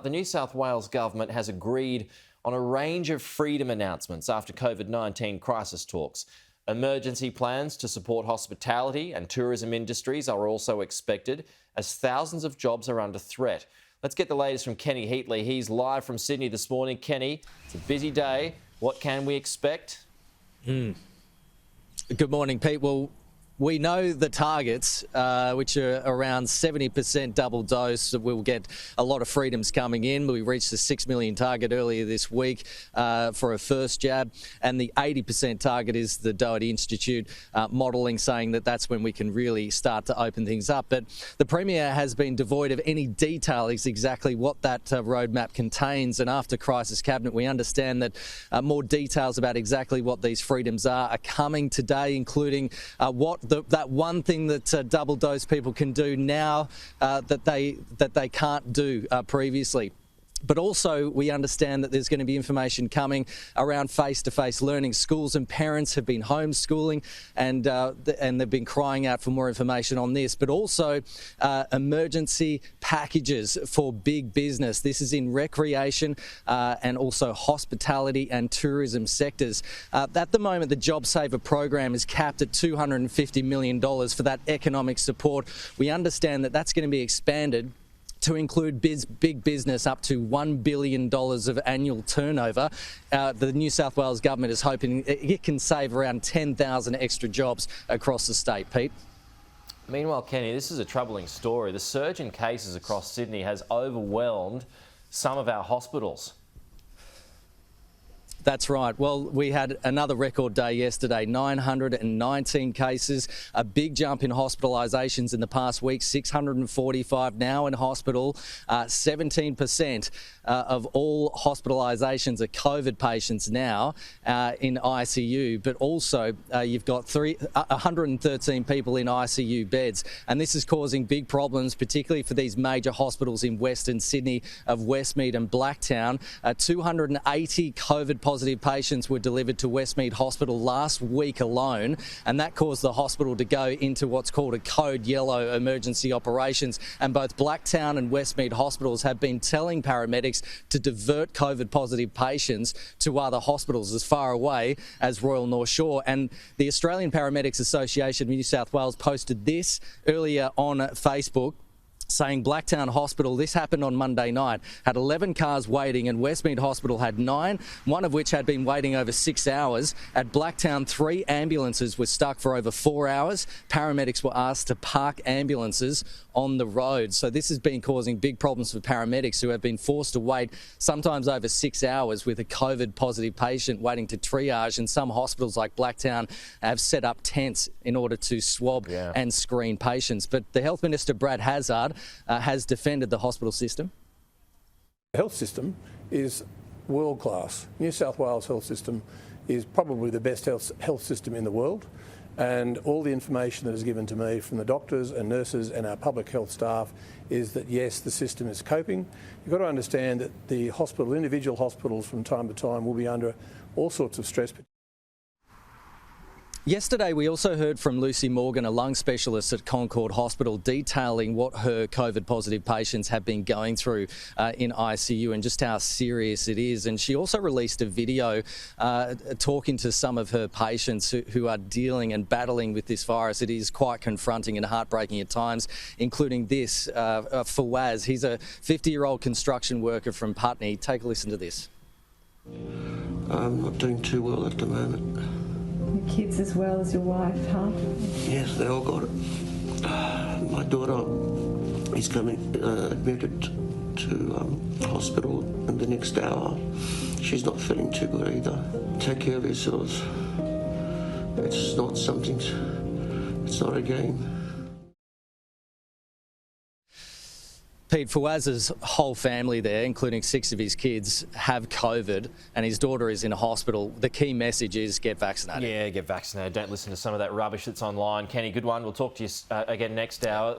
The New South Wales government has agreed on a range of freedom announcements after COVID-19 crisis talks. Emergency plans to support hospitality and tourism industries are also expected as thousands of jobs are under threat. Let's get the latest from Kenny Heatley. He's live from Sydney this morning. Kenny, it's a busy day. What can we expect? Good morning, Pete. Well, we know the targets, which are around 70% double dose. We'll get a lot of freedoms coming in. We reached the 6 million target earlier this week for a first jab. And the 80% target is the Doherty Institute modelling, saying that that's when we can really start to open things up. But the Premier has been devoid of any detail as exactly what that roadmap contains. And after Crisis Cabinet, we understand that more details about exactly what these freedoms are coming today, including what that one thing that double dose people can do now that they can't do previously. But also, we understand that there's going to be information coming around face-to-face learning. Schools and parents have been homeschooling, and they've been crying out for more information on this. But also, emergency packages for big business. This is in recreation and also hospitality and tourism sectors. At the moment, the JobSaver program is capped at $250 million for that economic support. We understand that that's going to be expanded to include big business up to $1 billion of annual turnover. The New South Wales government is hoping it can save around 10,000 extra jobs across the state. Pete? Meanwhile, Kenny, this is a troubling story. The surge in cases across Sydney has overwhelmed some of our hospitals. That's right. Well, we had another record day yesterday, 919 cases, a big jump in hospitalisations in the past week, 645 now in hospital. 17% of all hospitalisations are COVID patients now in ICU, but also you've got 113 people in ICU beds. And this is causing big problems, particularly for these major hospitals in Western Sydney of Westmead and Blacktown. 280 COVID positive patients were delivered to Westmead Hospital last week alone, and that caused the hospital to go into what's called a code yellow emergency operations. And both Blacktown and Westmead hospitals have been telling paramedics to divert COVID positive patients to other hospitals as far away as Royal North Shore. And the Australian Paramedics Association of New South Wales posted this earlier on Facebook, saying Blacktown Hospital, this happened on Monday night, had 11 cars waiting, and Westmead Hospital had 9, one of which had been waiting over 6 hours. At Blacktown, 3 ambulances were stuck for over 4 hours. Paramedics were asked to park ambulances on the road. So this has been causing big problems for paramedics who have been forced to wait sometimes over 6 hours with a COVID positive patient waiting to triage. And some hospitals like Blacktown have set up tents in order to swab and screen patients. But the Health Minister, Brad Hazzard, has defended the hospital system. The health system is world class. New South Wales health system is probably the best health system in the world, and all the information that is given to me from the doctors and nurses and our public health staff is that yes, the system is coping. You've got to understand that the individual hospitals from time to time will be under all sorts of stress. Yesterday, we also heard from Lucy Morgan, a lung specialist at Concord Hospital, detailing what her COVID-positive patients have been going through in ICU and just how serious it is. And she also released a video talking to some of her patients who are dealing and battling with this virus. It is quite confronting and heartbreaking at times, including this for Waz. He's a 50-year-old construction worker from Putney. Take a listen to this. I'm not doing too well at the moment. Your kids as well as your wife, huh? Yes, they all got it. My daughter is coming admitted to hospital in the next hour. She's not feeling too good either. Take care of yourselves. It's not something, it's not a game. Pete, Fawaz's whole family there, including 6 of his kids, have COVID, and his daughter is in a hospital. The key message is get vaccinated. Yeah, get vaccinated. Don't listen to some of that rubbish that's online. Kenny, good one. We'll talk to you again next hour.